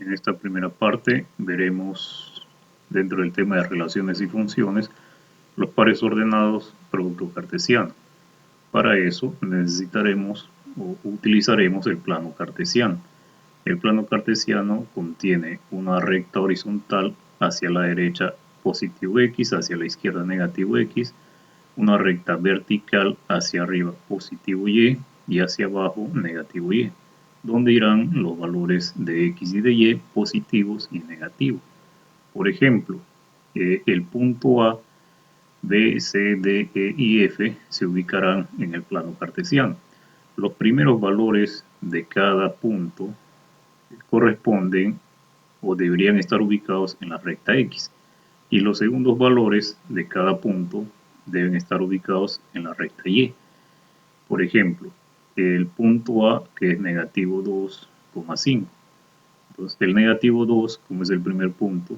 En esta primera parte veremos, dentro del tema de relaciones y funciones, los pares ordenados producto cartesiano. Para eso necesitaremos o utilizaremos el plano cartesiano. El plano cartesiano contiene una recta horizontal hacia la derecha positivo x, hacia la izquierda negativo x, una recta vertical hacia arriba positivo y hacia abajo negativo y, donde irán los valores de x y de y positivos y negativos. Por ejemplo, el punto A, B, C, D, E y F se ubicarán en el plano cartesiano. Los primeros valores de cada punto corresponden o deberían estar ubicados en la recta X, y los segundos valores de cada punto deben estar ubicados en la recta Y. Por ejemplo, el punto A, que es negativo 2,5. Entonces, el negativo 2, como es el primer punto,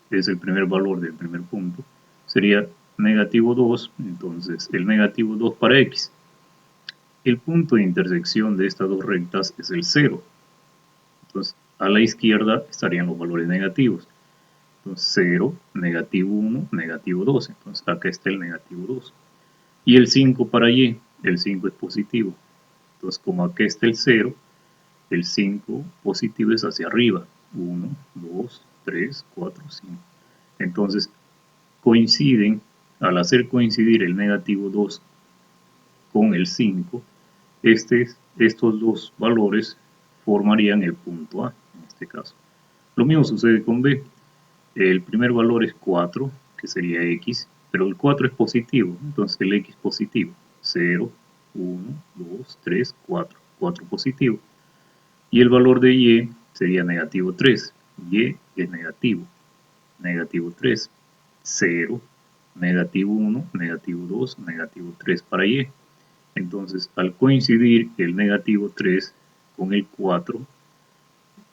es el primer valor del primer punto, sería negativo 2, entonces el negativo 2 para X. El punto de intersección de estas dos rectas es el 0. Entonces, a la izquierda estarían los valores negativos. Entonces, 0, negativo 1, negativo 2. Entonces, acá está el negativo 2. Y el 5 para Y, el 5 es positivo. Entonces, como acá está el 0, el 5 positivo es hacia arriba. 1, 2, 3, 4, 5. Entonces, coinciden, al hacer coincidir el negativo 2 con el 5, estos dos valores formarían el punto A, en este caso. Lo mismo sucede con B. El primer valor es 4, que sería X, pero el 4 es positivo, entonces el X positivo. 0, 1, 2, 3, 4. 4 positivo. Y el valor de Y sería negativo 3. Y es negativo. Negativo 3. 0, negativo 1, negativo 2, negativo 3 para Y. Entonces, al coincidir el negativo 3 con el 4,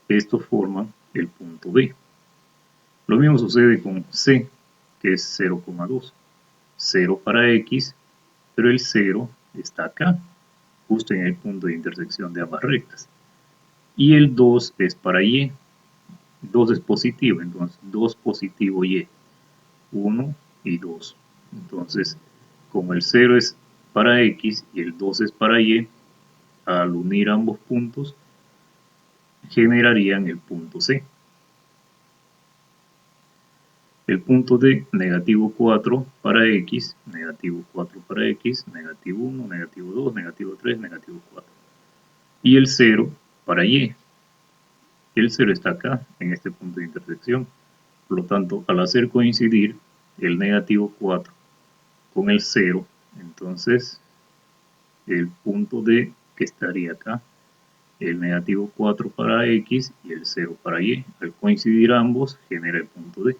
estos forman el punto B. Lo mismo sucede con C, que es 0,2. 0 para X, pero el 0 está acá, justo en el punto de intersección de ambas rectas. Y el 2 es para Y. 2 es positivo, entonces 2 positivo Y. 1 y 2. Entonces, como el 0 es para X y el 2 es para Y, al unir ambos puntos, generarían el punto C. El punto D, negativo 4 para X, negativo 4 para X, negativo 1, negativo 2, negativo 3, negativo 4. Y el 0 para Y. El 0 está acá, en este punto de intersección. Por lo tanto, al hacer coincidir el negativo 4 con el 0, entonces el punto D, que estaría acá, el negativo 4 para X y el 0 para Y. Al coincidir ambos, genera el punto D.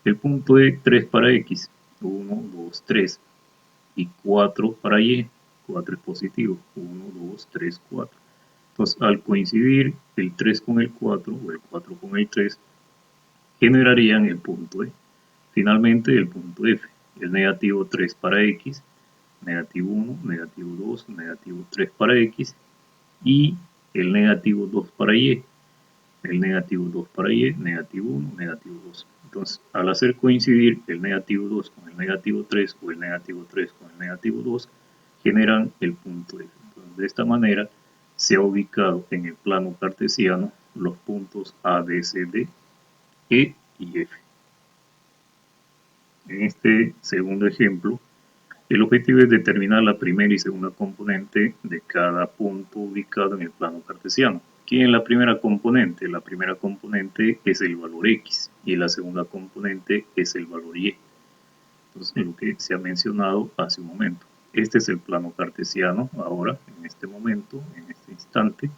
El punto E, 3 para X, 1, 2, 3. Y 4 para Y, 4 es positivo, 1, 2, 3, 4. Entonces, al coincidir el 3 con el 4 o el 4 con el 3, generarían el punto E. Finalmente, el punto F, el negativo 3 para X, negativo 1, negativo 2, negativo 3 para X y el negativo 2 para Y. El negativo 2 para Y, negativo 1, negativo 2. Entonces, al hacer coincidir el negativo 2 con el negativo 3 o el negativo 3 con el negativo 2, generan el punto F. Entonces, de esta manera se ha ubicado en el plano cartesiano los puntos A, B, C, D, E y F. En este segundo ejemplo, el objetivo es determinar la primera y segunda componente de cada punto ubicado en el plano cartesiano. ¿Quién es la primera componente? La primera componente es el valor X y la segunda componente es el valor Y. Entonces, lo que se ha mencionado hace un momento. Este es el plano cartesiano ahora, en este momento, en este instante.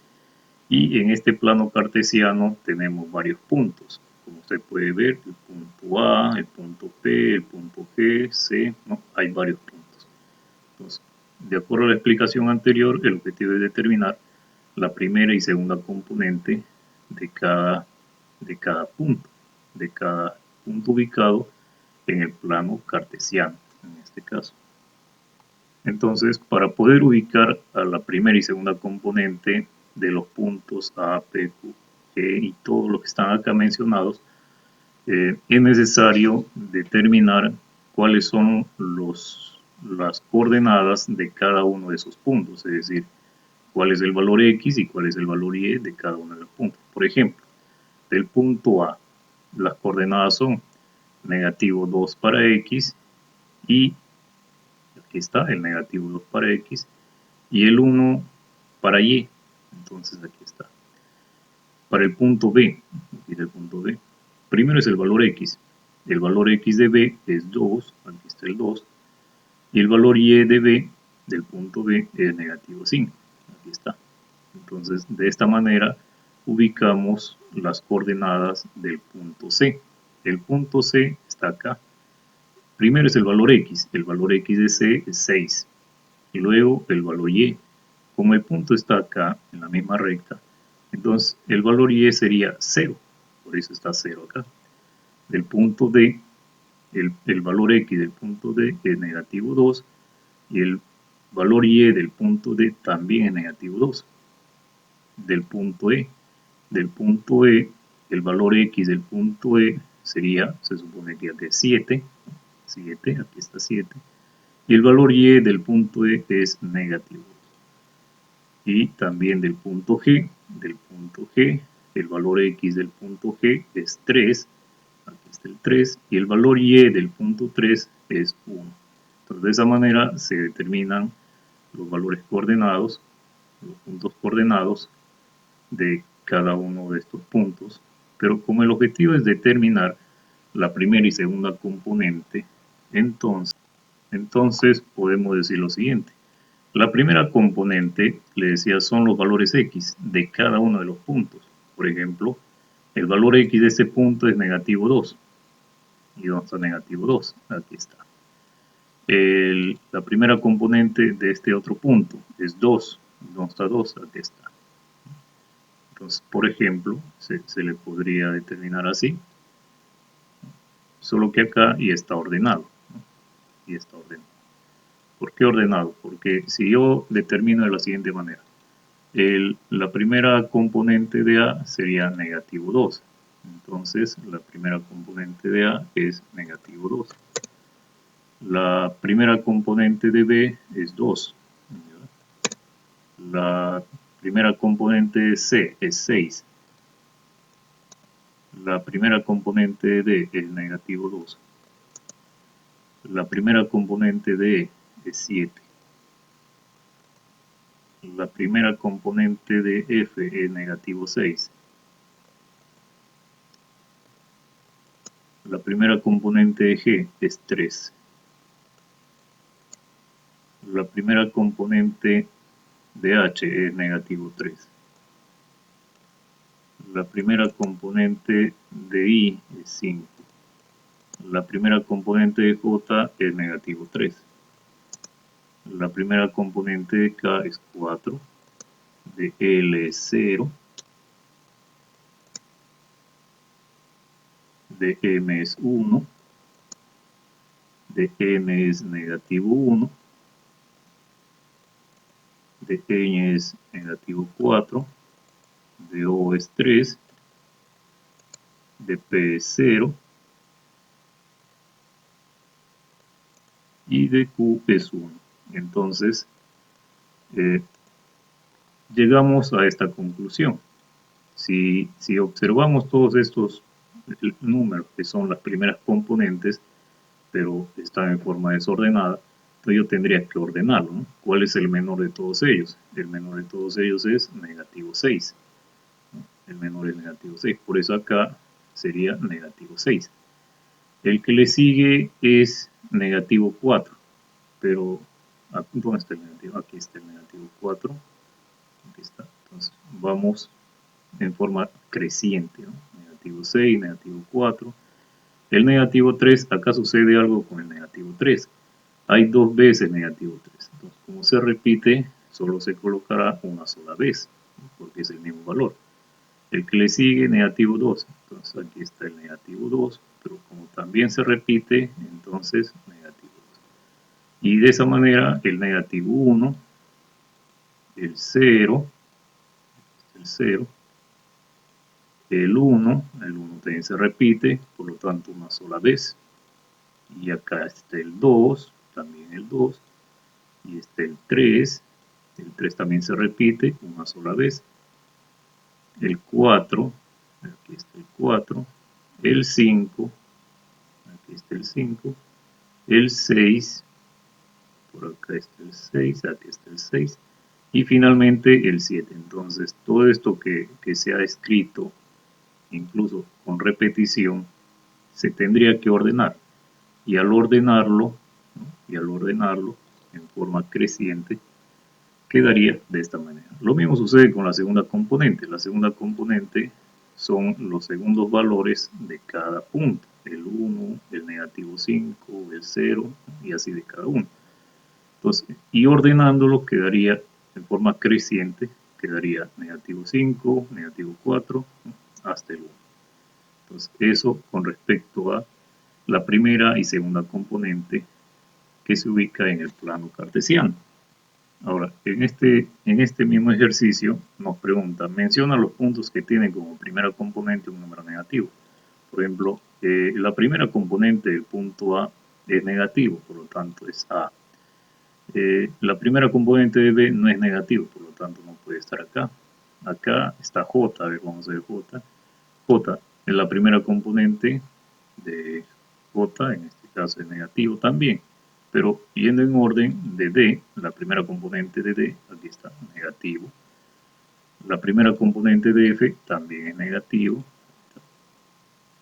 Y en este plano cartesiano tenemos varios puntos. Como usted puede ver, el punto A, el punto P, el punto G, C, ¿no? Hay varios puntos. Entonces, de acuerdo a la explicación anterior, el objetivo es determinar la primera y segunda componente de cada punto ubicado en el plano cartesiano, en este caso. Entonces, para poder ubicar a la primera y segunda componente de los puntos A, P, Q G y todo lo que están acá mencionados, es necesario determinar cuáles son las coordenadas de cada uno de esos puntos, es decir, cuál es el valor X y cuál es el valor Y de cada uno de los puntos. Por ejemplo, del punto A, las coordenadas son negativo 2 para X y aquí está el negativo 2 para X y el 1 para Y. Entonces aquí está. Para el punto B, aquí del punto B, primero es el valor X. El valor X de B es 2, aquí está el 2. Y el valor Y de B, del punto B, es negativo 5. Aquí está. Entonces, de esta manera, ubicamos las coordenadas del punto C. El punto C está acá. Primero es el valor X. El valor X de C es 6. Y luego el valor Y. Como el punto está acá, en la misma recta, entonces el valor Y sería 0. Por eso está 0 acá. Del punto D, el valor X del punto D es negativo 2. Y el valor Y del punto D también es negativo 2. Del punto E. Del punto E, el valor X del punto E sería, se supone que aquí es 7. 7, aquí está 7. Y el valor Y del punto E es negativo. Y también del punto G, el valor X del punto G es 3. Aquí está el 3. Y el valor Y del punto 3 es 1. Entonces, de esa manera se determinan los valores coordenados, los puntos coordenados de cada uno de estos puntos, pero como el objetivo es determinar la primera y segunda componente, entonces podemos decir lo siguiente. La primera componente, le decía, son los valores X de cada uno de los puntos. Por ejemplo, el valor X de este punto es negativo 2. ¿Y dónde está negativo 2? Aquí está. La primera componente de este otro punto es 2. ¿Dónde está 2? Aquí está. Entonces, por ejemplo, se le podría determinar así, solo que acá y está ordenado, ¿no? Y está ordenado. ¿Por qué ordenado? Porque si yo determino de la siguiente manera, la primera componente de A sería negativo 2. Entonces, la primera componente de A es negativo 2. La primera componente de B es 2. La primera componente de C es 6. La primera componente de D es negativo 2. La primera componente de E es 7. La primera componente de F es negativo 6. La primera componente de G es 3. La primera componente de H es negativo 3. La primera componente de I es 5. La primera componente de J es negativo 3. La primera componente de K es 4. De L es 0. De M es 1. De N es negativo 1. De N es negativo 4. De O es 3. De P es 0. Y de Q es 1. Entonces, llegamos a esta conclusión. Si observamos todos estos números que son las primeras componentes, pero están en forma desordenada, entonces yo tendría que ordenarlo, ¿no? ¿Cuál es el menor de todos ellos? El menor de todos ellos es negativo 6. ¿No? El menor es negativo 6. Por eso acá sería negativo 6. El que le sigue es negativo 4. Pero, ¿dónde está el negativo? Aquí está el negativo 4. Aquí está. Entonces, vamos en forma creciente, ¿no? Negativo 6, negativo 4. El negativo 3, acá sucede algo con el negativo 3. Hay dos veces negativo 3. Entonces, como se repite, solo se colocará una sola vez, ¿no? Porque es el mismo valor. El que le sigue, negativo 2. Entonces, aquí está el negativo 2, pero como también se repite, entonces negativo 2. Y de esa manera, el negativo 1, el 0, El 1 también se repite, por lo tanto una sola vez. Y acá está el 2, también el 2. Y está el 3 también se repite una sola vez. El 4, aquí está el 4. El 5, aquí está el 5. El 6, por acá está el 6, aquí está el 6. Y finalmente el 7. Entonces, todo esto que se ha escrito, incluso con repetición, se tendría que ordenar. Y al ordenarlo, ¿no? Y al ordenarlo en forma creciente, quedaría de esta manera. Lo mismo sucede con la segunda componente. La segunda componente son los segundos valores de cada punto. El 1, el negativo 5, el 0 y así de cada uno. Entonces, y ordenándolo quedaría en forma creciente, quedaría negativo 5, negativo 4, hasta el 1. Entonces, eso con respecto a la primera y segunda componente que se ubica en el plano cartesiano. Ahora, en este mismo ejercicio nos pregunta, menciona los puntos que tienen como primera componente un número negativo. Por ejemplo, la primera componente del punto A es negativo, por lo tanto es A. La primera componente de B no es negativo, por lo tanto no puede estar acá. Acá está J, a ver, vamos a ver J. J es la primera componente de J, en este caso es negativo también. Pero yendo en orden de D, la primera componente de D, aquí está, negativo. La primera componente de F también es negativo.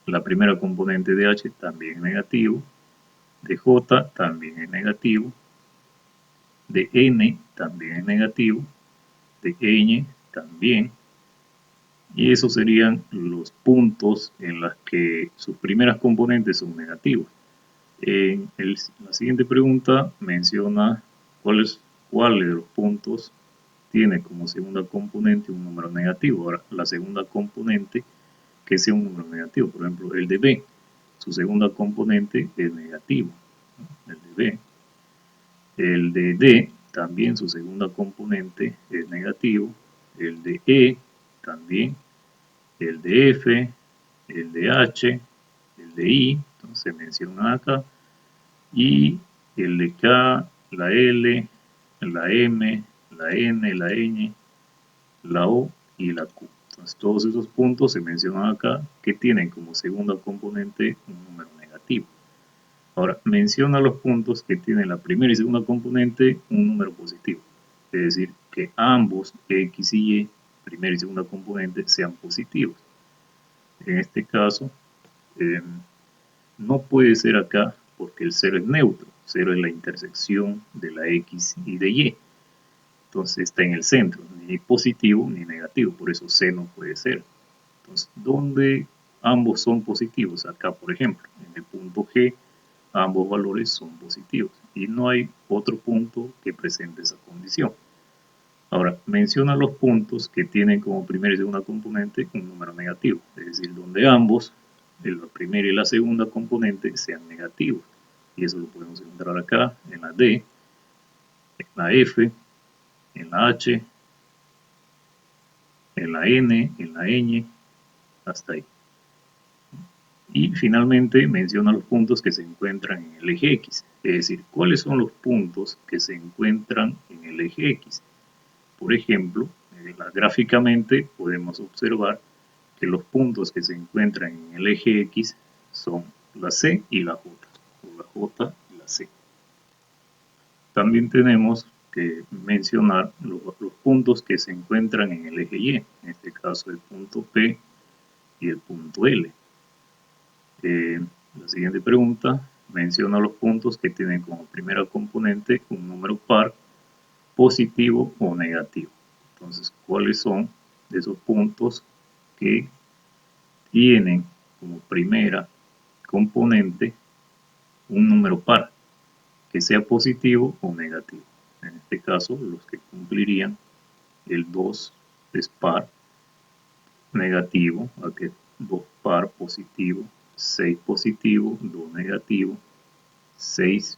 La primera componente de H también es negativo. De J también es negativo. De N también es negativo. De Ñ también. Y esos serían los puntos en los que sus primeras componentes son negativos. En la siguiente pregunta menciona cuáles de los puntos tiene como segunda componente un número negativo. Ahora, la segunda componente que sea un número negativo, por ejemplo, el de B, su segunda componente es negativo, ¿no? El de B. El de D, también su segunda componente es negativo. El de E, también. El de F, el de H, el de I, entonces se menciona acá. Y el de K, la L, la M, la N, la Ñ, la O y la Q. Entonces todos esos puntos se mencionan acá que tienen como segunda componente un número negativo. Ahora, menciona los puntos que tienen la primera y segunda componente un número positivo. Es decir, que ambos X y Y, primera y segunda componente, sean positivos. En este caso, no puede ser acá porque el 0 es neutro. 0 es la intersección de la X y de Y. Entonces está en el centro, ni positivo ni negativo, por eso C no puede ser. Entonces, ¿dónde ambos son positivos? Acá, por ejemplo, en el punto G, ambos valores son positivos y no hay otro punto que presente esa condición. Ahora, menciona los puntos que tienen como primera y segunda componente un número negativo, es decir, donde ambos, la primera y la segunda componente, sean negativos. Y eso lo podemos encontrar acá, en la D, en la F, en la H, en la N, en la Ñ, hasta ahí. Y finalmente menciona los puntos que se encuentran en el eje X, es decir, cuáles son los puntos que se encuentran en el eje X. Por ejemplo, gráficamente podemos observar que los puntos que se encuentran en el eje X son la C y la J, o la J y la C. También tenemos que mencionar los puntos que se encuentran en el eje Y, en este caso el punto P y el punto L. La siguiente pregunta menciona los puntos que tienen como primera componente un número par, positivo o negativo. Entonces, ¿cuáles son esos puntos que tienen como primera componente un número par, que sea positivo o negativo? En este caso, los que cumplirían el 2 es par, negativo, aquí 2 par positivo, 6 positivo, 2 negativo, 6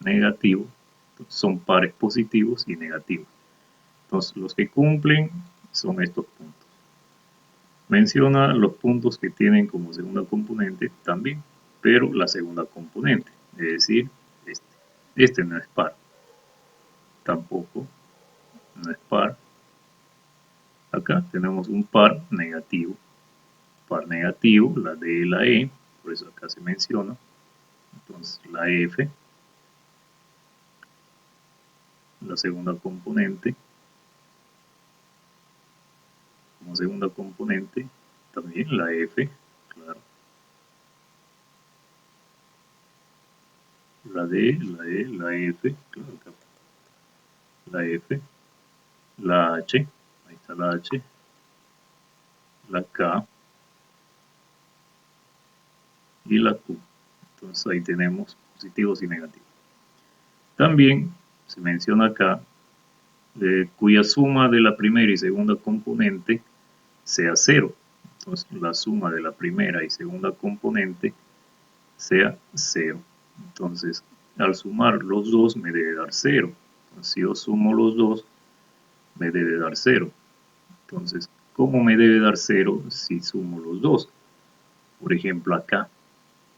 negativo, son pares positivos y negativos. Entonces, los que cumplen son estos puntos. Menciona los puntos que tienen como segunda componente también, pero la segunda componente, es decir, este no es par, tampoco no es par. Acá tenemos un par negativo, la D y la E, por eso acá se menciona. Entonces la F, la segunda componente, como segunda componente, también la F, claro. La D, la E, la F, claro, acá. La F, la H, ahí está la H, la K y la Q. Entonces ahí tenemos positivos y negativos. También se menciona acá cuya suma de la primera y segunda componente sea cero. Entonces la suma de la primera y segunda componente sea cero. Entonces al sumar los dos me debe dar cero. Entonces, si yo sumo los dos me debe dar cero. Entonces, ¿cómo me debe dar cero si sumo los dos? Por ejemplo acá,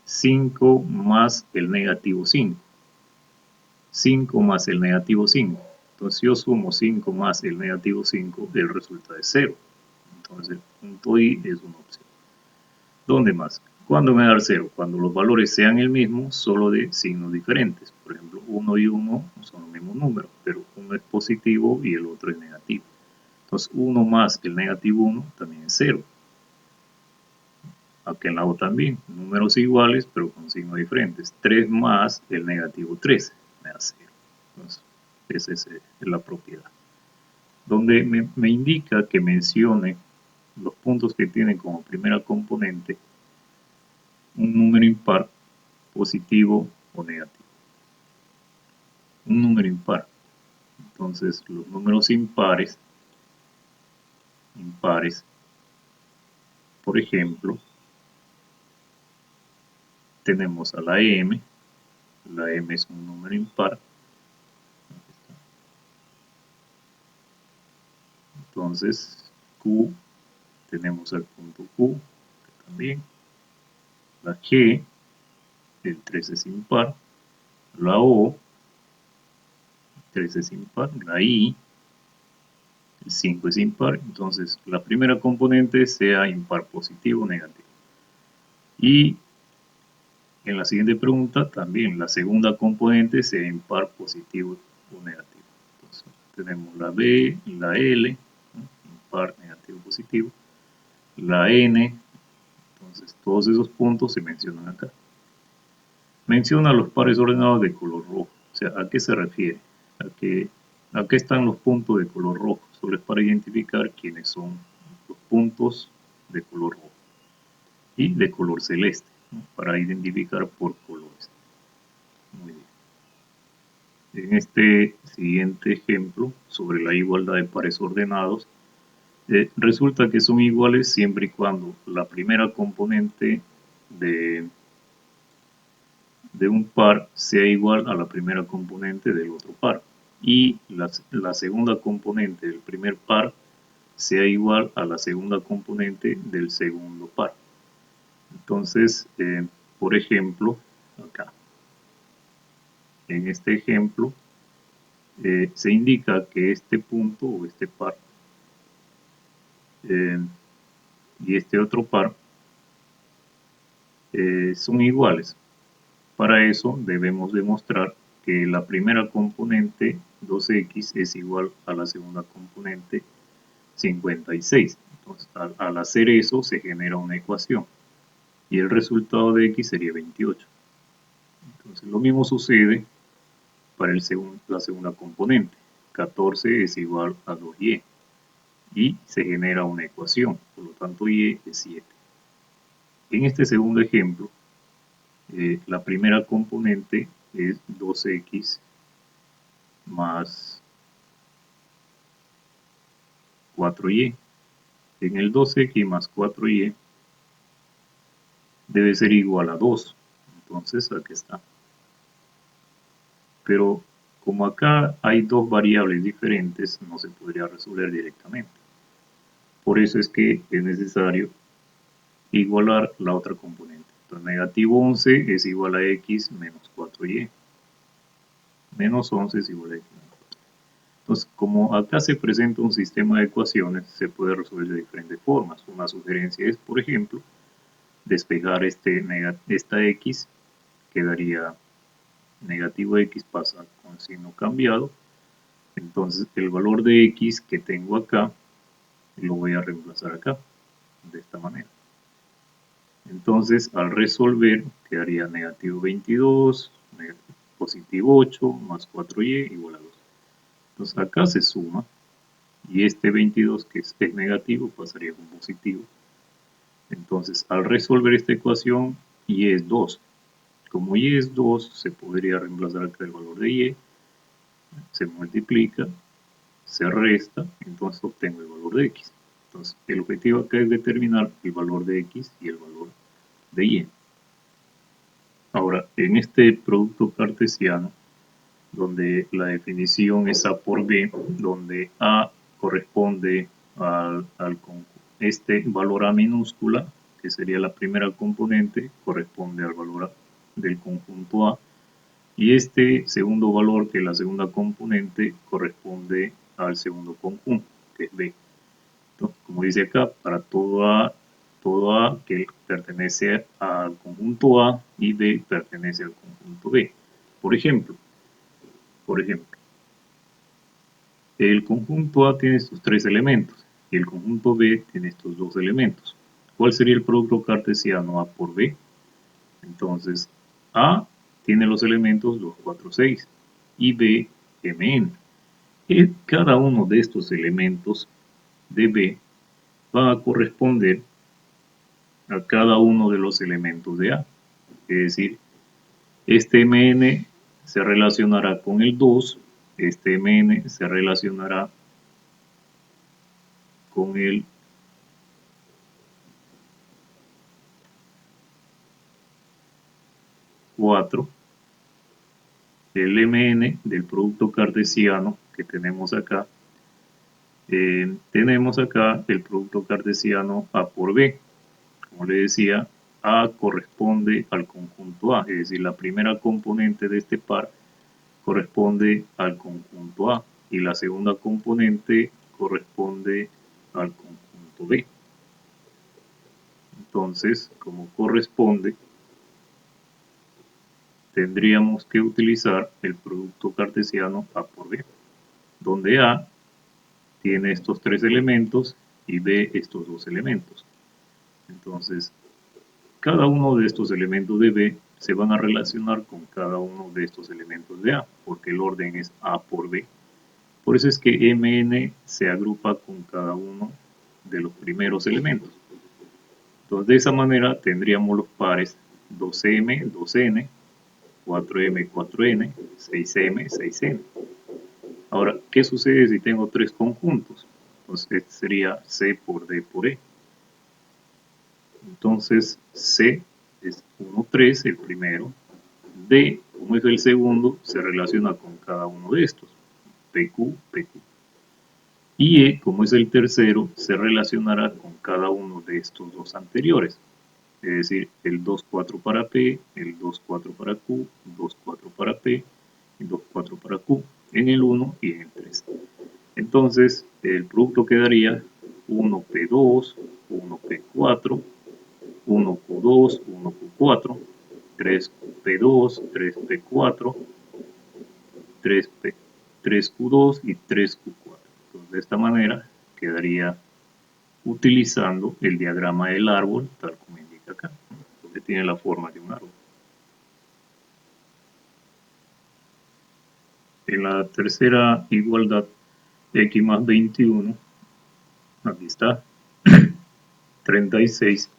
5 más el negativo 5. 5 más el negativo 5. Entonces, si yo sumo 5 más el negativo 5, el resultado es 0. Entonces, el punto I es una opción. ¿Dónde más? ¿Cuándo me da 0? Cuando los valores sean el mismo, solo de signos diferentes. Por ejemplo, 1 y 1 son los mismos números, pero uno es positivo y el otro es negativo. Entonces, 1 más el negativo 1 también es 0. Aquel lado también, números iguales, pero con signos diferentes. 3 más el negativo 3 me da 0. Entonces, esa es la propiedad. Donde me indica que mencione los puntos que tienen como primera componente un número impar, positivo o negativo. Un número impar. Entonces, los números impares, por ejemplo, tenemos a la M es un número impar. Entonces, Q, tenemos el punto Q también. La G, el 3 es impar. La O, el 3 es impar. La I, el 5 es impar. Entonces, la primera componente sea impar positivo o negativo. Y en la siguiente pregunta también la segunda componente sea impar positivo o negativo. Entonces, tenemos la B, la L, ¿no? Impar, negativo, positivo. La N, entonces todos esos puntos se mencionan acá. Menciona los pares ordenados de color rojo. O sea, ¿a qué se refiere? A qué están los puntos de color rojo. Solo es para identificar quiénes son los puntos de color rojo. Y de color celeste, ¿no? Para identificar por colores. Muy bien. En este siguiente ejemplo, sobre la igualdad de pares ordenados, resulta que son iguales siempre y cuando la primera componente de un par sea igual a la primera componente del otro par y la segunda componente del primer par sea igual a la segunda componente del segundo par. Entonces, por ejemplo, acá, en este ejemplo, se indica que este punto o este par y este otro par son iguales. Para eso debemos demostrar que la primera componente 2x es igual a la segunda componente 56. Entonces, al hacer eso se genera una ecuación y el resultado de x sería 28. Entonces, lo mismo sucede para la segunda componente. 14 es igual a 2y y se genera una ecuación, por lo tanto y es 7. En este segundo ejemplo, la primera componente es 2x más 4y. En el 2x más 4y debe ser igual a 2. Entonces aquí está. Pero como acá hay dos variables diferentes, no se podría resolver directamente. Por eso es que es necesario igualar la otra componente. Entonces, negativo 11 es igual a x menos 4y. Menos 11 es igual a x menos 4. Entonces, como acá se presenta un sistema de ecuaciones, se puede resolver de diferentes formas. Una sugerencia es, por ejemplo, despejar esta x, quedaría negativo x pasa con signo cambiado. Entonces, el valor de x que tengo acá, lo voy a reemplazar acá, de esta manera. Entonces, al resolver, quedaría negativo 22, positivo 8, más 4y igual a 2. Entonces, acá se suma, y este 22, que es negativo, pasaría con positivo. Entonces, al resolver esta ecuación, y es 2. Como y es 2, se podría reemplazar acá el valor de y, se multiplica, se resta, entonces obtengo el valor de x. Entonces, el objetivo acá es determinar el valor de x y el valor de y. Ahora, en este producto cartesiano, donde la definición es A por B, donde A corresponde este valor A minúscula, que sería la primera componente, corresponde al valor del conjunto A, y este segundo valor, que es la segunda componente, corresponde al segundo conjunto, que es B. Entonces, como dice acá, para todo A que pertenece al conjunto A y B pertenece al conjunto B. Por ejemplo, el conjunto A tiene estos tres elementos y el conjunto B tiene estos dos elementos. ¿Cuál sería el producto cartesiano A por B? Entonces, A tiene los elementos 2, 4, 6 y B, Mn. Y cada uno de estos elementos de B va a corresponder a cada uno de los elementos de A. Es decir, este Mn se relacionará con el 2, este Mn se relacionará con el 4, el Mn del producto cartesiano que tenemos acá, tenemos acá el producto cartesiano A por B. Como le decía, A corresponde al conjunto A, es decir, la primera componente de este par corresponde al conjunto A y la segunda componente corresponde al conjunto B. Entonces, como corresponde, tendríamos que utilizar el producto cartesiano A por B, donde A tiene estos tres elementos y B estos dos elementos. Entonces, cada uno de estos elementos de B se van a relacionar con cada uno de estos elementos de A, porque el orden es A por B. Por eso es que Mn se agrupa con cada uno de los primeros elementos. Entonces, de esa manera tendríamos los pares 2m, 2n, 4m, 4n, 6m, 6n. Ahora, ¿qué sucede si tengo tres conjuntos? Entonces, este sería C por D por E. Entonces, C es 1, 3, el primero. D, como es el segundo, se relaciona con cada uno de estos. PQ, PQ. Y E, como es el tercero, se relacionará con cada uno de estos dos anteriores. Es decir, el 2, 4 para P, el 2, 4 para Q, 2, 4 para P y 2, 4 para Q, en el 1 y en el 3. Entonces, el producto quedaría 1P2, 1P4, 1Q2, 1Q4, 3P2, 3P4, 3Q2 y 3Q4. Entonces, de esta manera quedaría utilizando el diagrama del árbol, tal como indica acá, donde tiene la forma de un árbol. En la tercera igualdad, x más 21, aquí está, 36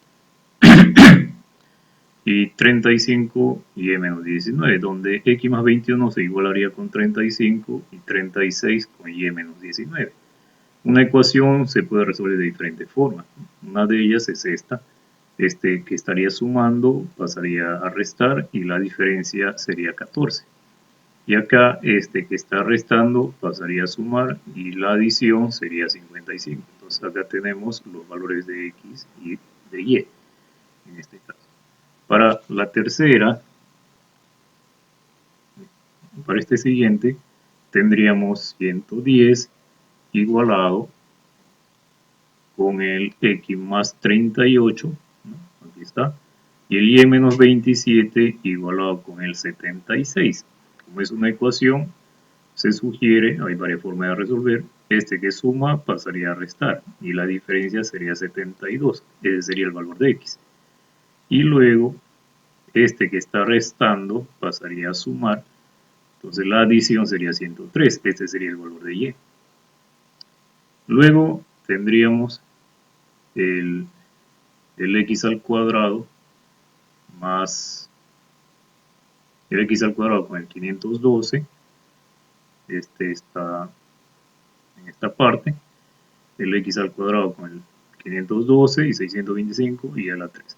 y 35 y y menos 19, donde x más 21 se igualaría con 35 y 36 con y menos 19. Una ecuación se puede resolver de diferentes formas. Una de ellas es esta. Que estaría sumando pasaría a restar y la diferencia sería 14. Y acá que está restando pasaría a sumar y la adición sería 55. Entonces acá tenemos los valores de X y de Y, en este caso. Para la tercera, para este siguiente, tendríamos 110 igualado con el X más 38, ¿no? Aquí está, y el Y menos 27 igualado con el 76. Como es una ecuación, se sugiere, hay varias formas de resolver, este que suma pasaría a restar y la diferencia sería 72, ese sería el valor de X. Y luego, este que está restando pasaría a sumar, entonces la adición sería 103, este sería el valor de Y. Luego tendríamos el X al cuadrado más el X al cuadrado con el 512, este está en esta parte, el X al cuadrado con el 512 y 625 y a la 3,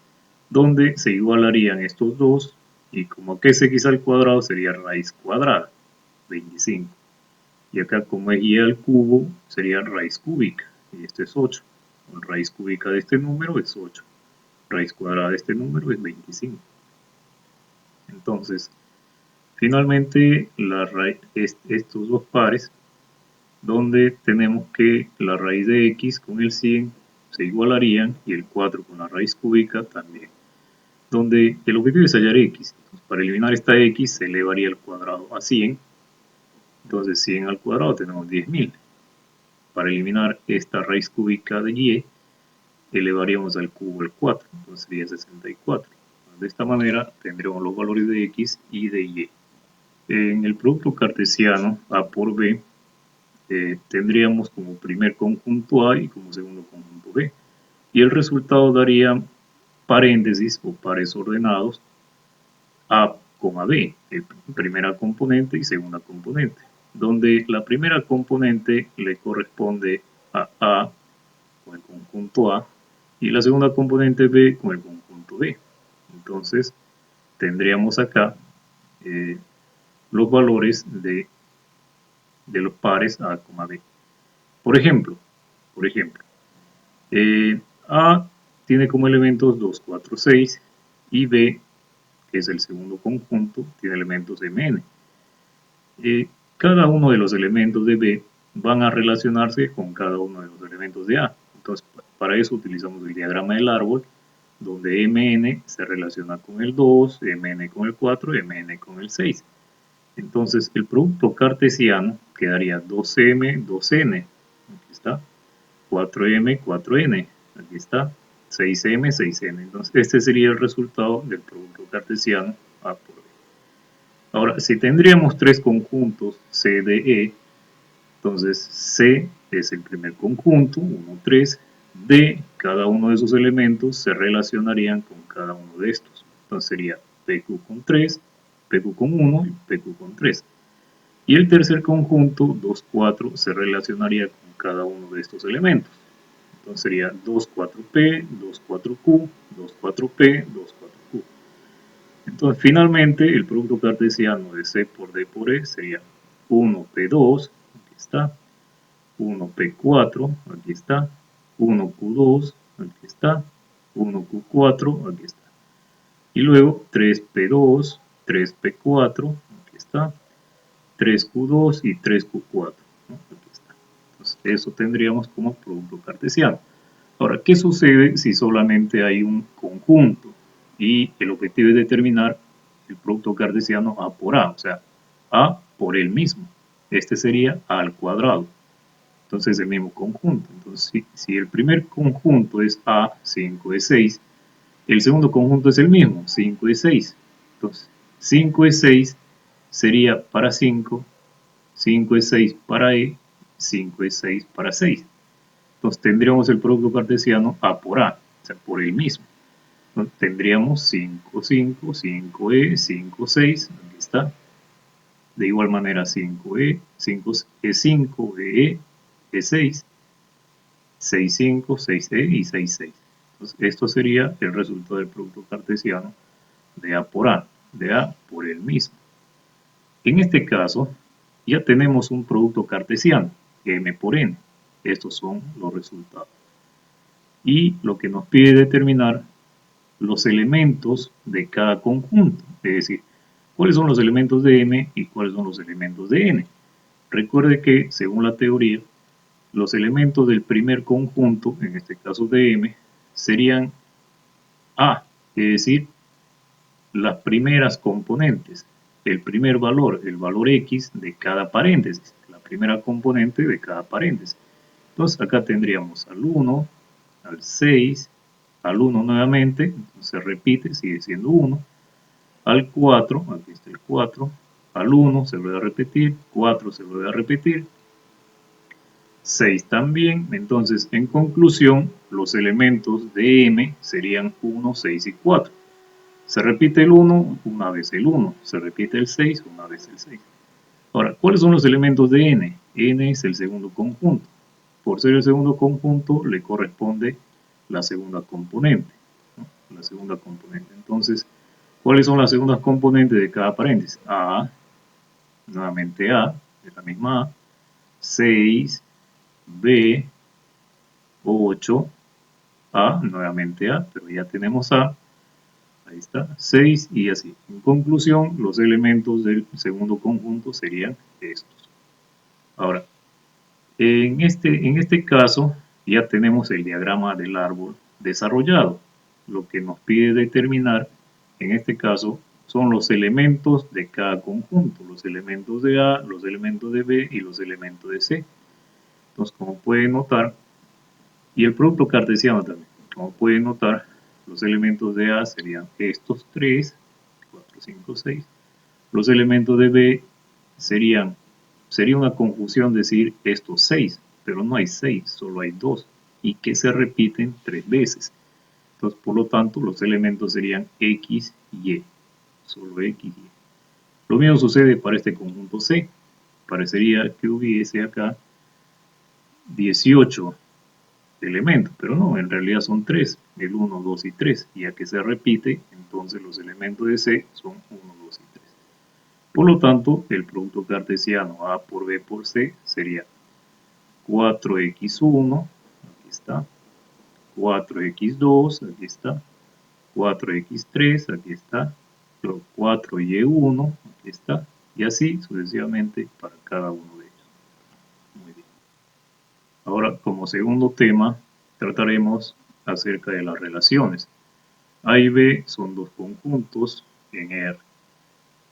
donde se igualarían estos dos y como que es X al cuadrado sería raíz cuadrada, 25. Y acá como es Y al cubo sería raíz cúbica y esto es 8. Raíz cúbica de este número es 8. Raíz cuadrada de este número es 25. Entonces, finalmente, estos dos pares, donde tenemos que la raíz de X con el 100 se igualarían y el 4 con la raíz cúbica también. Donde el objetivo es hallar X. Entonces, para eliminar esta X se elevaría el cuadrado a 100. Entonces 100 al cuadrado tenemos 10.000. Para eliminar esta raíz cúbica de Y, elevaríamos al cubo el 4, entonces sería 64. De esta manera tendremos los valores de X y de Y. En el producto cartesiano A por B, tendríamos como primer conjunto A y como segundo conjunto B. Y el resultado daría paréntesis o pares ordenados A, B, primera componente y segunda componente, donde la primera componente le corresponde a con el conjunto A y la segunda componente B con el conjunto B. Entonces tendríamos acá los valores de los pares A, B. Por ejemplo, A tiene como elementos 2, 4, 6 y B, que es el segundo conjunto, tiene elementos Mn. Cada uno de los elementos de B van a relacionarse con cada uno de los elementos de A. Entonces, para eso utilizamos el diagrama del árbol, donde Mn se relaciona con el 2, Mn con el 4, Mn con el 6. Entonces, el producto cartesiano quedaría 2m, 2n, aquí está, 4m, 4n, aquí está, 6m, 6n. Entonces, este sería el resultado del producto cartesiano A por B. Ahora, si tendríamos tres conjuntos C, D, E, entonces C es el primer conjunto, 1, 3, D, cada uno de esos elementos se relacionarían con cada uno de estos. Entonces sería PQ con 3, PQ con 1 y PQ con 3. Y el tercer conjunto, 2, 4, se relacionaría con cada uno de estos elementos. Entonces sería 2, 4P, 2, 4Q, 2, 4P, 2, 4Q. Entonces finalmente el producto cartesiano de C por D por E sería 1P2, aquí está, 1P4, aquí está, 1Q2, aquí está, 1Q4, aquí está. Y luego 3P2, 3P4, aquí está, 3Q2 y 3Q4, ¿no? Aquí está. Entonces eso tendríamos como producto cartesiano. Ahora, ¿qué sucede si solamente hay un conjunto y el objetivo es determinar el producto cartesiano A por A, o sea, A por él mismo? Este sería A al cuadrado. Entonces el mismo conjunto. Entonces si el primer conjunto es A, 5 es 6, el segundo conjunto es el mismo, 5 es 6. Entonces 5 es 6 sería para 5, 5 es 6 para E, 5 es 6 para 6. Entonces tendríamos el producto cartesiano A por A, o sea, por el mismo. Entonces, tendríamos 5, 5, 5E, 5, 6, aquí está. De igual manera 5E, 5, E5, EE, E6, 6, 5, 6E y 6, 6. Entonces esto sería el resultado del producto cartesiano de A por A, de A por el mismo. En este caso, ya tenemos un producto cartesiano, M por N. Estos son los resultados. Y lo que nos pide determinar los elementos de cada conjunto, es decir, cuáles son los elementos de M y cuáles son los elementos de N. Recuerde que, según la teoría, los elementos del primer conjunto, en este caso de M, serían A, es decir, las primeras componentes, el primer valor, el valor X de cada paréntesis, la primera componente de cada paréntesis. Entonces acá tendríamos al 1, al 6, al 1 nuevamente, entonces se repite, sigue siendo 1, al 4, aquí está el 4, al 1 se lo voy a repetir, 4 se lo voy a repetir, 6 también, entonces en conclusión los elementos de M serían 1, 6 y 4. Se repite el 1 una vez el 1, se repite el 6 una vez el 6. Ahora, ¿cuáles son los elementos de N? N es el segundo conjunto. Por ser el segundo conjunto le corresponde la segunda componente, ¿no? La segunda componente. Entonces, ¿cuáles son las segundas componentes de cada paréntesis? A, nuevamente A, es la misma A, 6, B, 8, A, nuevamente A, pero ya tenemos A, ahí está, 6 y así. En conclusión, los elementos del segundo conjunto serían estos. Ahora, en este caso ya tenemos el diagrama del árbol desarrollado. Lo que nos pide determinar, en este caso, son los elementos de cada conjunto, los elementos de A, los elementos de B y los elementos de C. Entonces, como pueden notar, y el producto cartesiano también, como pueden notar, los elementos de A serían estos 3, 4, 5, 6. Los elementos de B sería una confusión decir estos 6, pero no hay 6, solo hay 2, y que se repiten 3 veces. Entonces, por lo tanto, los elementos serían X y Y, solo X y Y. Lo mismo sucede para este conjunto C. Parecería que hubiese acá 18 elementos, pero no, en realidad son 3, el 1, 2 y 3, y ya que se repite, entonces los elementos de C son 1, 2 y 3. Por lo tanto, el producto cartesiano A por B por C sería 4x1, aquí está, 4x2, aquí está, 4x3, aquí está, 4y1, aquí está, y así sucesivamente para cada uno de ellos. Muy bien. Ahora, como segundo tema, trataremos acerca de las relaciones. A y B son dos conjuntos en R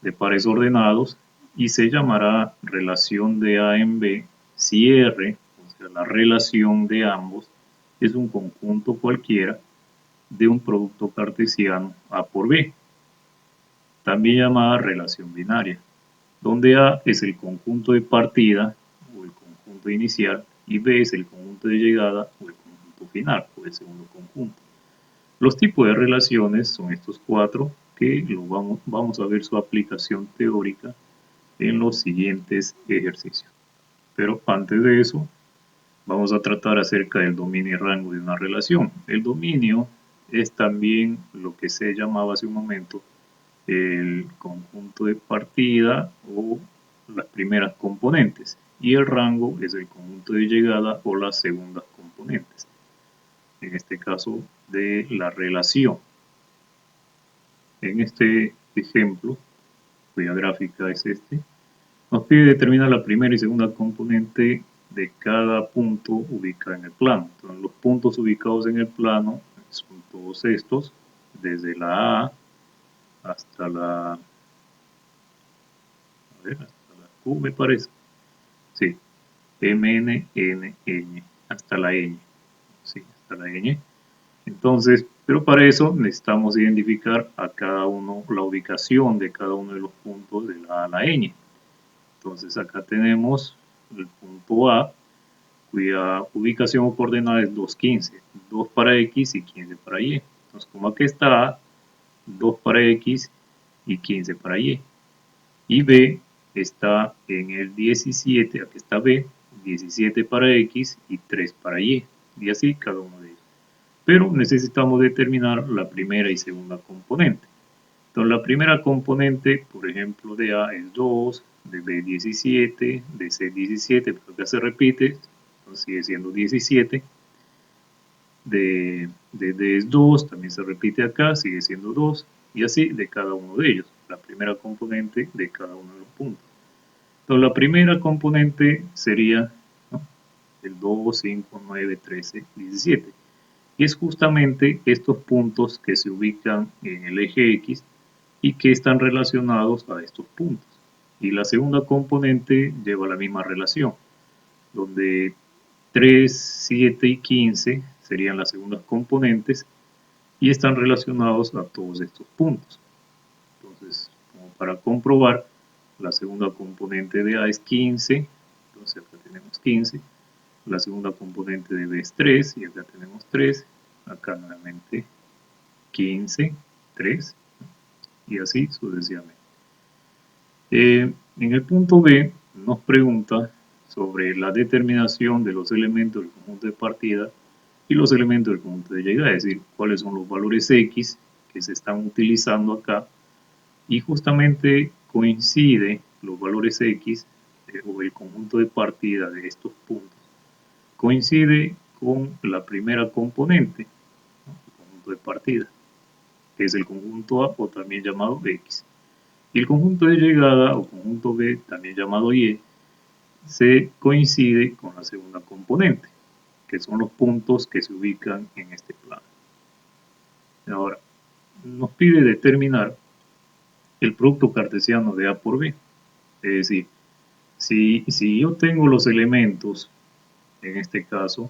de pares ordenados y se llamará relación de A en B si R, o sea, la relación de ambos, es un conjunto cualquiera de un producto cartesiano A por B, también llamada relación binaria, donde A es el conjunto de partida o el conjunto inicial y B es el conjunto de llegada o el conjunto final o el segundo conjunto. Los tipos de relaciones son estos cuatro que vamos a ver su aplicación teórica en los siguientes ejercicios. Pero antes de eso, vamos a tratar acerca del dominio y rango de una relación. El dominio es también lo que se llamaba hace un momento el conjunto de partida o las primeras componentes. Y el rango es el conjunto de llegada o las segundas componentes. En este caso de la relación. En este ejemplo, cuya gráfica es este, nos pide determinar la primera y segunda componente de cada punto ubicado en el plano. Entonces, los puntos ubicados en el plano son todos estos, desde la A hasta la, hasta la Q me parece. Sí, M, N, N, Ñ, hasta la Ñ. Sí, hasta la Ñ. Entonces, pero para eso necesitamos identificar a cada uno, la ubicación de cada uno de los puntos de la A a la Ñ. Entonces acá tenemos el punto A, cuya ubicación o coordenada es 2, 15, 2 para X y 15 para Y. Entonces como aquí está A, 2 para X y 15 para Y. Y B está en el 17, aquí está B, 17 para X y 3 para Y. Y así cada uno de ellos. Pero necesitamos determinar la primera y segunda componente. Entonces la primera componente, por ejemplo, de A es 2, de B 17, de C 17, pero acá se repite, entonces sigue siendo 17. De D es 2, también se repite acá, sigue siendo 2, y así de cada uno de ellos, la primera componente de cada uno de los puntos. Entonces la primera componente sería, ¿no?, el 2, 5, 9, 13, 17. Y es justamente estos puntos que se ubican en el eje X y que están relacionados a estos puntos. Y la segunda componente lleva la misma relación, donde 3, 7 y 15 serían las segundas componentes y están relacionados a todos estos puntos. Entonces, como para comprobar, la segunda componente de A es 15, entonces acá tenemos 15. La segunda componente de B es 3 y acá tenemos 3. Acá nuevamente 15, 3 y así sucesivamente. En el punto B nos pregunta sobre la determinación de los elementos del conjunto de partida y los elementos del conjunto de llegada, es decir, cuáles son los valores X que se están utilizando acá, y justamente coincide los valores X o el conjunto de partida de estos puntos, coincide con la primera componente, ¿no?, el conjunto de partida, que es el conjunto A o también llamado X. Y el conjunto de llegada o conjunto B, también llamado Y, se coincide con la segunda componente, que son los puntos que se ubican en este plano. Ahora, nos pide determinar el producto cartesiano de A por B. Es decir, si yo tengo los elementos, en este caso,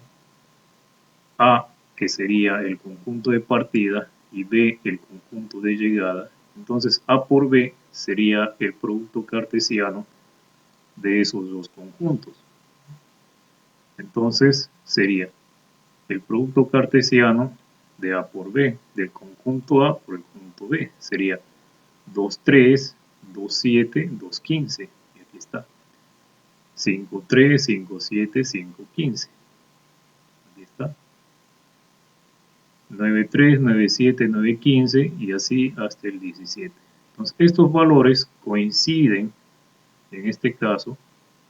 A, que sería el conjunto de partida, y B, el conjunto de llegada, entonces A por B sería el producto cartesiano de esos dos conjuntos. Entonces sería el producto cartesiano de A por B, del conjunto A por el conjunto B, sería 2, 3, 2, 7, 2, 15, y aquí está, 5, 3, 5, 7, 5, 15, aquí está, 9, 3, 9, 7, 9, 15, y así hasta el 17. Entonces estos valores coinciden, en este caso,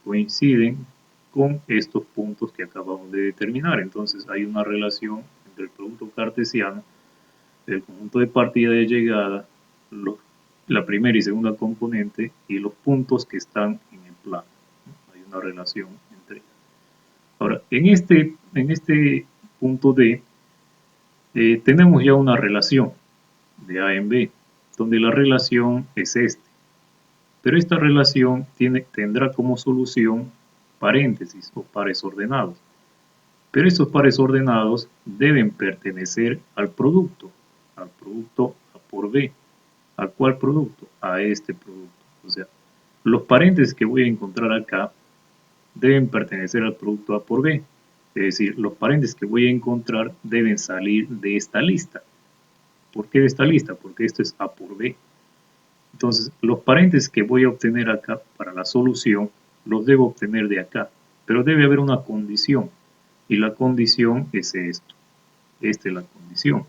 coinciden con estos puntos que acabamos de determinar. Entonces hay una relación entre el producto cartesiano del conjunto de partida y de llegada, la primera y segunda componente, y los puntos que están en el plano, ¿no? Hay una relación entre ellos. Ahora, en este punto D, tenemos ya una relación de A en B, donde la relación es esta. Pero esta relación tendrá como solución paréntesis o pares ordenados. Pero estos pares ordenados deben pertenecer al producto A por B. ¿A cuál producto? A este producto. O sea, los paréntesis que voy a encontrar acá deben pertenecer al producto A por B. Es decir, los paréntesis que voy a encontrar deben salir de esta lista. ¿Por qué de esta lista? Porque esto es A por B. Entonces, los paréntesis que voy a obtener acá para la solución, los debo obtener de acá. Pero debe haber una condición. Y la condición es esto. Esta es la condición.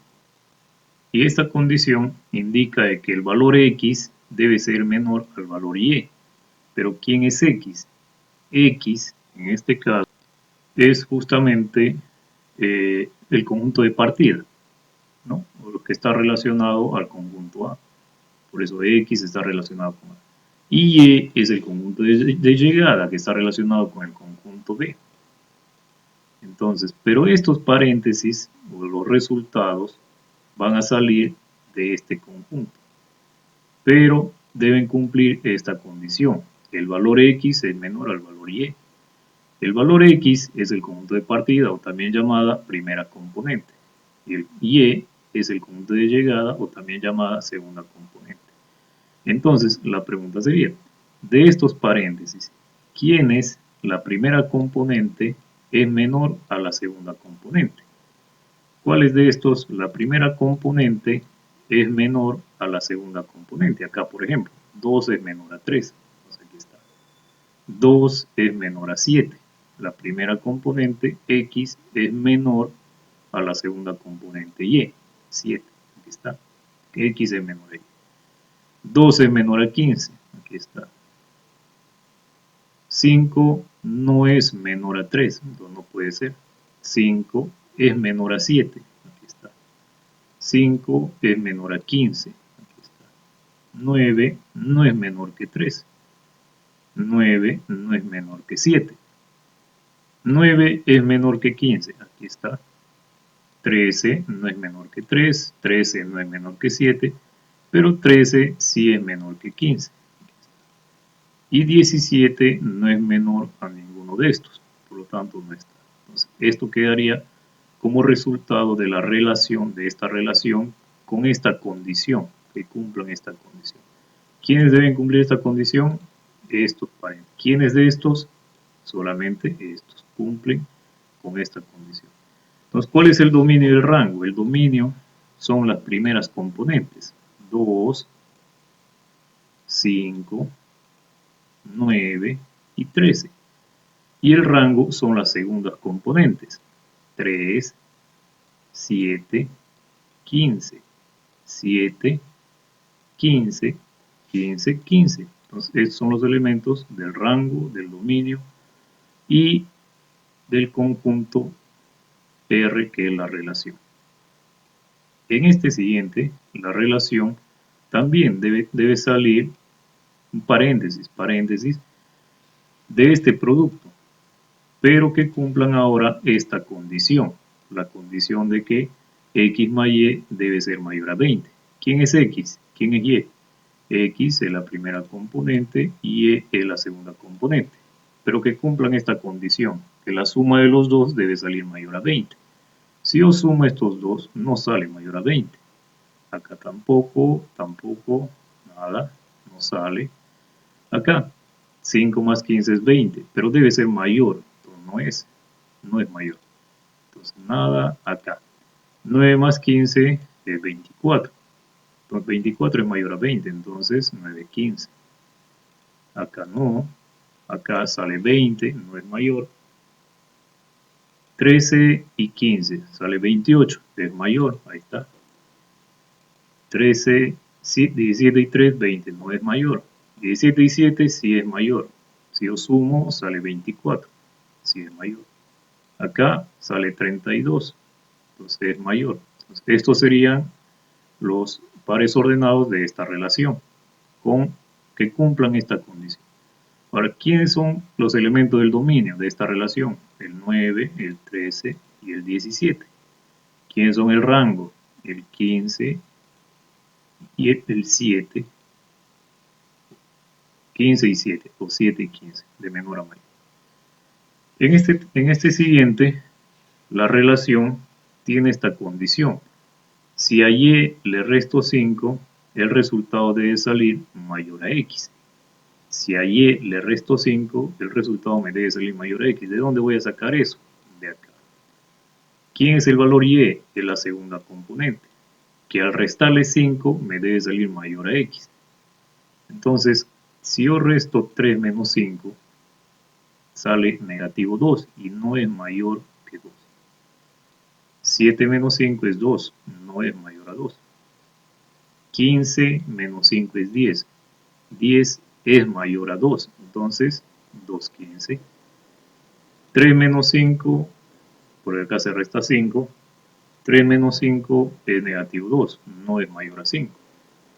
Y esta condición indica que el valor X debe ser menor al valor Y. Pero ¿quién es X? X, en este caso, es justamente el conjunto de partida, ¿no?, o lo que está relacionado al conjunto A. Por eso X está relacionado con A. Y Y es el conjunto de llegada que está relacionado con el conjunto B. Entonces, pero estos paréntesis o los resultados van a salir de este conjunto. Pero deben cumplir esta condición. El valor X es menor al valor Y. El valor X es el conjunto de partida o también llamada primera componente. Y el Y es el conjunto de llegada o también llamada segunda componente. Entonces, la pregunta sería, de estos paréntesis, ¿quién es la primera componente es menor a la segunda componente? ¿Cuáles de estos? La primera componente es menor a la segunda componente. Acá, por ejemplo, 2 es menor a 3. Entonces, aquí está. 2 es menor a 7. La primera componente, X, es menor a la segunda componente, Y. 7. Aquí está. X es menor a Y. 2 es menor a 15. Aquí está. 5 no es menor a 3, entonces no puede ser. 5 es menor a 7, aquí está. 5 es menor a 15, aquí está. 9 no es menor que 3. 9 no es menor que 7. 9 es menor que 15, aquí está. 13 no es menor que 3, 13 no es menor que 7, pero 13 sí es menor que 15. Y 17 no es menor a ninguno de estos, por lo tanto no está. Entonces, esto quedaría como resultado de la relación, de esta relación con esta condición, que cumplan esta condición. ¿Quiénes deben cumplir esta condición? Estos pares. ¿Quiénes de estos? Solamente estos cumplen con esta condición. Entonces, ¿cuál es el dominio del rango? El dominio son las primeras componentes. 2, 5, 9 y 13. Y el rango son las segundas componentes. 3, 7, 15. 7, 15, 15, 15. Entonces, estos son los elementos del rango, del dominio y del conjunto R, que es la relación. En este siguiente, la relación, también debe salir un paréntesis de este producto, pero que cumplan ahora esta condición, la condición de que x más y debe ser mayor a 20. ¿Quién es x? ¿Quién es y? X es la primera componente y E es la segunda componente, pero que cumplan esta condición, que la suma de los dos debe salir mayor a 20. Si yo sumo estos dos, no sale mayor a 20. Acá tampoco, nada, no sale. Acá, 5 más 15 es 20, pero debe ser mayor, entonces no es mayor. Entonces nada acá. 9 más 15 es 24. Entonces 24 es mayor a 20, entonces 9, 15. Acá no, acá sale 20, no es mayor. 13 y 15 sale 28, es mayor, ahí está. 13, 17 y 3, 20, no es mayor. 17 y 7 sí es mayor. Si yo sumo, sale 24, sí es mayor. Acá sale 32, entonces es mayor. Entonces, estos serían los pares ordenados de esta relación, con que cumplan esta condición. Ahora, ¿quiénes son los elementos del dominio de esta relación? El 9, el 13 y el 17. ¿Quiénes son el rango? El 15 y el 7, 15 y 7, o 7 y 15, de menor a mayor. En este siguiente, la relación tiene esta condición. Si a y le resto 5, el resultado debe salir mayor a x. Si a y le resto 5, el resultado me debe salir mayor a x. ¿De dónde voy a sacar eso? De acá. ¿Quién es el valor y? Es la segunda componente, que al restarle 5 me debe salir mayor a x. Entonces, si yo resto 3 menos 5, sale negativo 2 y no es mayor que 2. 7 menos 5 es 2, no es mayor a 2. 15 menos 5 es 10. 10 es mayor a 2, entonces 2, 15. 3 menos 5, por acá se resta 5. 3 menos 5 es negativo 2, no es mayor a 5.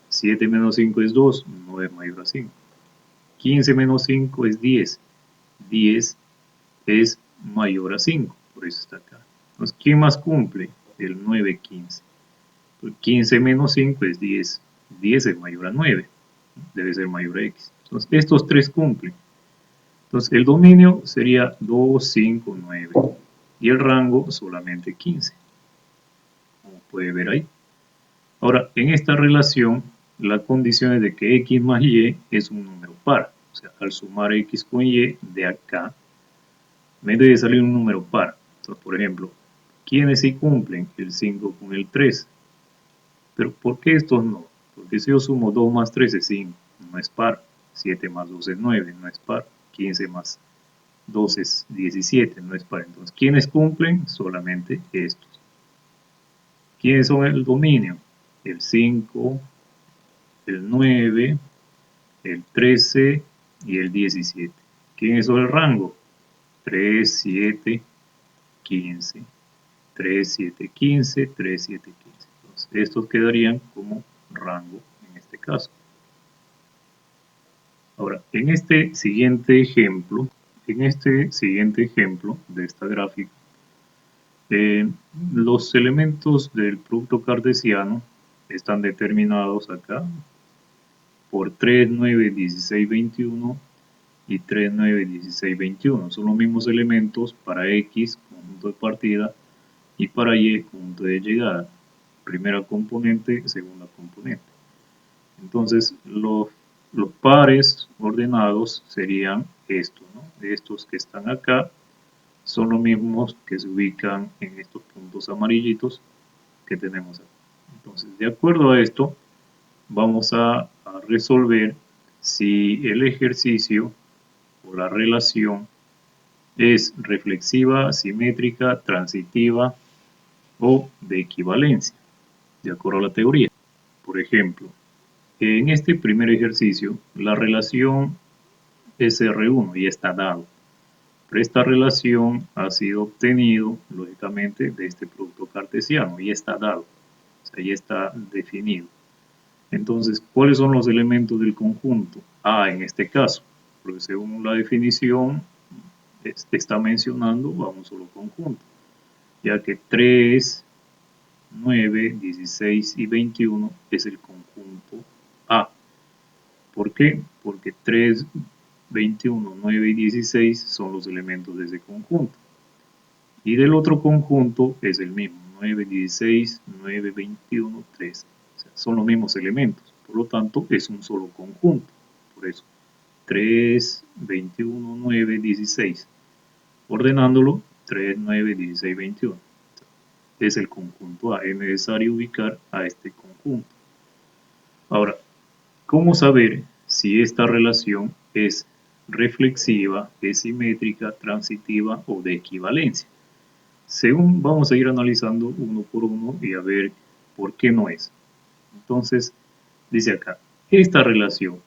7 menos 5 es 2, no es mayor a 5. 15 menos 5 es 10. 10 es mayor a 5, por eso está acá. Entonces, ¿quién más cumple? El 9, 15. 15 menos 5 es 10. 10 es mayor a 9, debe ser mayor a x. Entonces, estos tres cumplen. Entonces, el dominio sería 2, 5, 9. Y el rango solamente 15. Como puede ver ahí. Ahora, en esta relación, la condición es de que x más y es un número par. O sea, al sumar x con y de acá, me debe salir un número par. Entonces, por ejemplo, ¿quiénes sí cumplen? El 5 con el 3. Pero ¿por qué estos no? Porque si yo sumo 2 más 3 es 5, no es par. 7 más 2 es 9, no es par. 15 más 2 es 17, no es par. Entonces, ¿quiénes cumplen? Solamente estos. ¿Quiénes son el dominio? El 5, el 9, el 13 y el 17. ¿Quiénes son el rango? 3, 7, 15, 3, 7, 15, 3, 7, 15. Entonces, estos quedarían como rango en este caso. Ahora, en este siguiente ejemplo de esta gráfica, los elementos del producto cartesiano están determinados acá por 3, 9, 16, 21 y 3, 9, 16, 21. Son los mismos elementos para X, conjunto de partida, y para Y, conjunto de llegada. Primera componente, segunda componente. Entonces, los pares ordenados serían estos, ¿no? Estos que están acá son los mismos que se ubican en estos puntos amarillitos que tenemos aquí. Entonces, de acuerdo a esto, vamos a resolver si el ejercicio o la relación es reflexiva, simétrica, transitiva o de equivalencia, de acuerdo a la teoría. Por ejemplo, en este primer ejercicio, la relación es R1 y está dado. Pero esta relación ha sido obtenido, lógicamente, de este producto cartesiano y está dado. O sea, ya está definido. Entonces, ¿cuáles son los elementos del conjunto? A en este caso, porque según la definición está mencionando a un solo conjunto, ya que 3, 9, 16 y 21 es el conjunto A. ¿Por qué? Porque 3, 21, 9 y 16 son los elementos de ese conjunto. Y del otro conjunto es el mismo, 9, 16, 9, 21, 13. O sea, son los mismos elementos. Por lo tanto, es un solo conjunto. Por eso, 3, 21, 9, 16. Ordenándolo, 3, 9, 16, 21. Es el conjunto A. Es necesario ubicar a este conjunto. Ahora, ¿cómo saber si esta relación es reflexiva, es simétrica, transitiva o de equivalencia? Según vamos a ir analizando uno por uno y a ver por qué no es. Entonces, dice acá, esta relación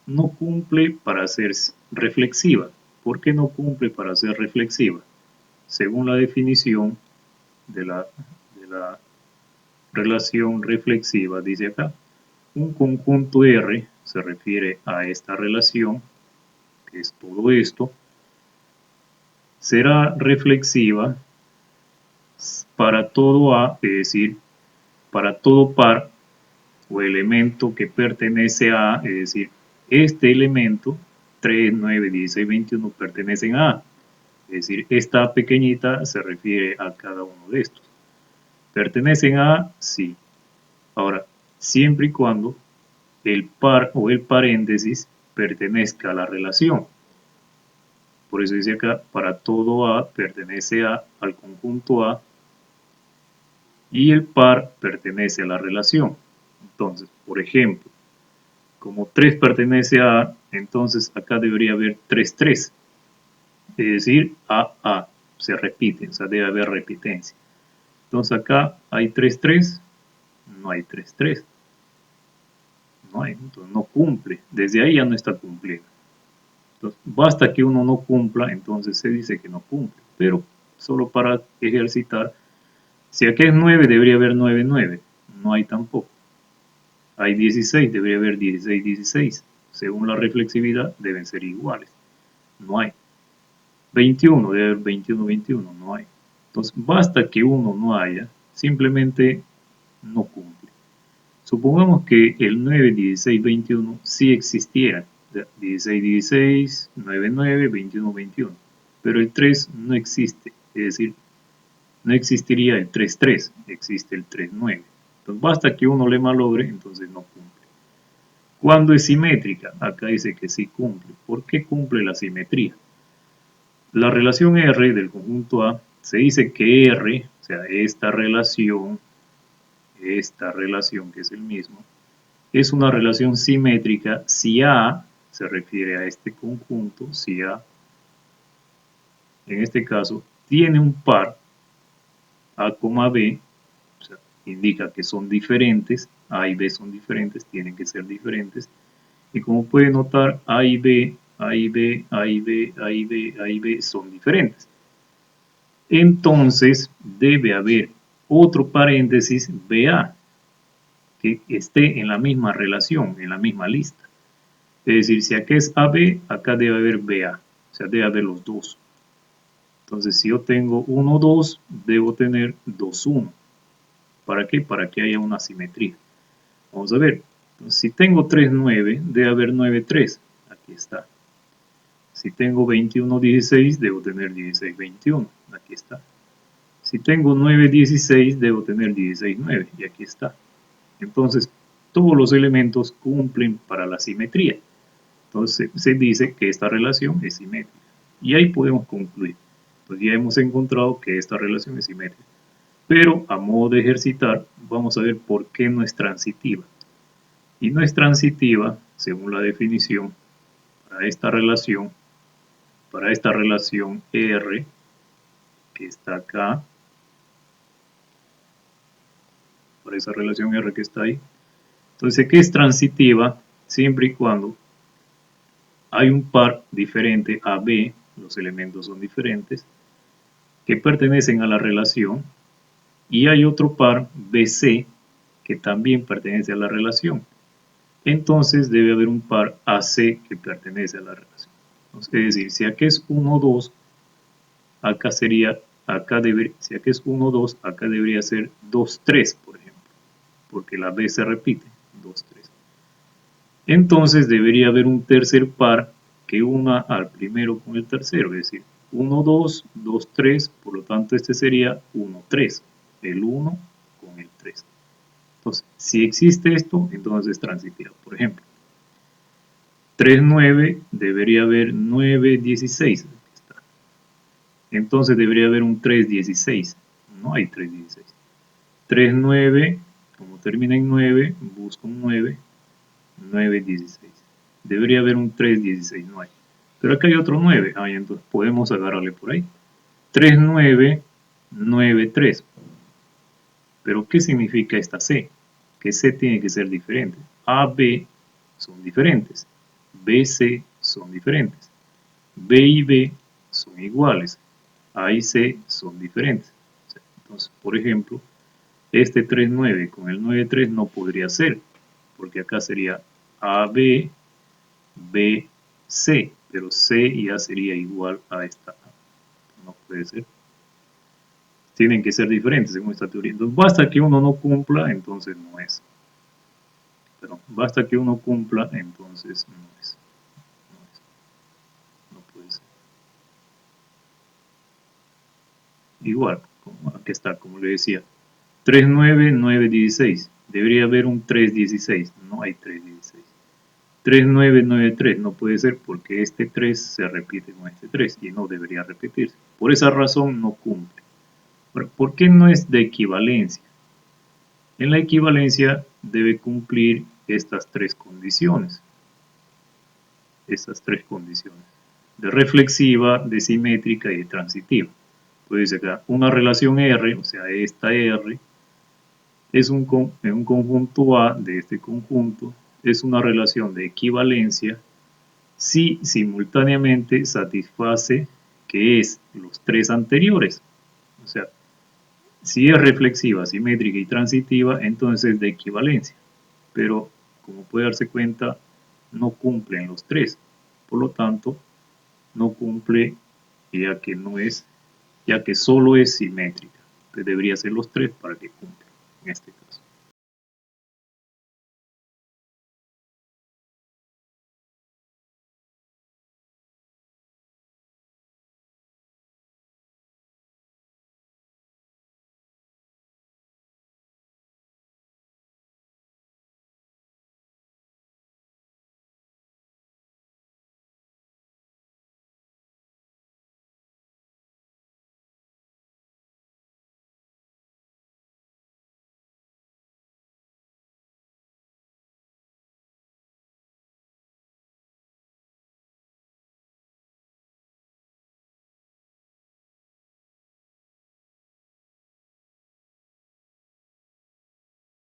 no cumple para ser reflexiva. ¿Por qué no cumple para ser reflexiva? Según la definición de la relación reflexiva, dice acá, un conjunto R se refiere a esta relación, que es todo esto, será reflexiva para todo A, es decir, para todo par o elemento que pertenece a, es decir, este elemento 3, 9, 16, 21 pertenecen a A. Es decir, esta pequeñita se refiere a cada uno de estos. ¿Pertenecen a A? Sí. Ahora, siempre y cuando el par o el paréntesis pertenezca a la relación. Por eso dice acá, para todo A pertenece al conjunto A y el par pertenece a la relación. Entonces, por ejemplo, como 3 pertenece a A, entonces acá debería haber 3, 3. Es decir, A, se repite, o sea, debe haber repitencia. Entonces acá hay 3, 3, no hay 3, 3. No hay, entonces no cumple. Desde ahí ya no está cumpliendo. Entonces, basta que uno no cumpla, entonces se dice que no cumple. Pero solo para ejercitar, si aquí es 9, debería haber 9, 9. No hay tampoco. Hay 16, debería haber 16, 16. Según la reflexividad, deben ser iguales. No hay. 21, debe haber 21, 21. No hay. Entonces, basta que uno no haya, simplemente no cumple. Supongamos que el 9, 16, 21 sí existieran. 16, 16, 9, 9, 21, 21. Pero el 3 no existe. Es decir, no existiría el 3, 3. Existe el 3, 9. Entonces, basta que uno le malogre, entonces no cumple. ¿Cuándo es simétrica? Acá dice que sí cumple. ¿Por qué cumple la simetría? La relación R del conjunto A, se dice que R, o sea, esta relación que es el mismo, es una relación simétrica si A se refiere a este conjunto, si A, en este caso, tiene un par A, B, o sea, indica que son diferentes, A y B son diferentes, tienen que ser diferentes, y como puede notar, A y B A y B, A y B, A y B, A y B son diferentes. Entonces debe haber otro paréntesis BA que esté en la misma relación, en la misma lista. Es decir, si acá es AB, acá debe haber BA, o sea, debe haber los dos. Entonces, si yo tengo 1, 2, debo tener 2, 1. ¿Para qué? Para que haya una simetría. Vamos a ver. Entonces, si tengo 3, 9, debe haber 9, 3. Aquí está. Si tengo 21, 16, debo tener 16, 21. Aquí está. Si tengo 9, 16, debo tener 16, 9. Y aquí está. Entonces, todos los elementos cumplen para la simetría. Entonces, se dice que esta relación es simétrica. Y ahí podemos concluir. Entonces, ya hemos encontrado que esta relación es simétrica. Pero, a modo de ejercitar, vamos a ver por qué no es transitiva. Y no es transitiva, según la definición, para esta relación R, que está acá, para esa relación R que está ahí. Entonces, ¿qué es transitiva? Siempre y cuando hay un par diferente a B, los elementos son diferentes, que pertenecen a la relación, y hay otro par BC que también pertenece a la relación. Entonces debe haber un par AC que pertenece a la relación. Entonces, es decir, si acá es 1, 2, acá sería, si acá es 1, 2, acá debería ser 2, 3, por ejemplo, porque la B se repite, 2, 3. Entonces debería haber un tercer par que una al primero con el tercero, es decir, 1, 2, 2, 3, por lo tanto este sería 1, 3, el 1 con el 3. Entonces, si existe esto, entonces es transitiva. Por ejemplo, 3, 9, debería haber 9, 16. Entonces debería haber un 3, 16. No hay 3, 16. 3, 9, como termina en 9, busco un 9, 9, 16. Debería haber un 3, 16, no hay. Pero acá hay otro 9, entonces podemos agarrarle por ahí. 3, 9, 9, 3. Pero ¿qué significa esta C? Que C tiene que ser diferente. A, B son diferentes. B, C son diferentes. B y B son iguales. A y C son diferentes. Entonces, por ejemplo, este 3, 9 con el 9, 3 no podría ser, porque acá sería AB, B, C, pero C ya sería igual a esta A. No puede ser. Tienen que ser diferentes según esta teoría. Entonces, basta que uno no cumpla, entonces no es. Pero basta que uno cumpla, entonces no es. No puede ser. Igual, aquí está, como le decía. 3, 9, 9, 16. Debería haber un 3, 16. No hay 3, 16. 3, 9, 9, 3. No puede ser porque este 3 se repite con este 3 y no debería repetirse. Por esa razón no cumple. ¿Por qué no es de equivalencia? En la equivalencia debe cumplir estas tres condiciones. Estas tres condiciones. De reflexiva, de simétrica y de transitiva. Pues dice acá, una relación R, o sea, esta R, es un conjunto A de este conjunto, es una relación de equivalencia si simultáneamente satisface que es los tres anteriores. O sea, si es reflexiva, simétrica y transitiva, entonces es de equivalencia. Pero, como puede darse cuenta, no cumplen los tres. Por lo tanto, no cumple ya que solo es simétrica. Entonces debería ser los tres para que cumpla en este caso.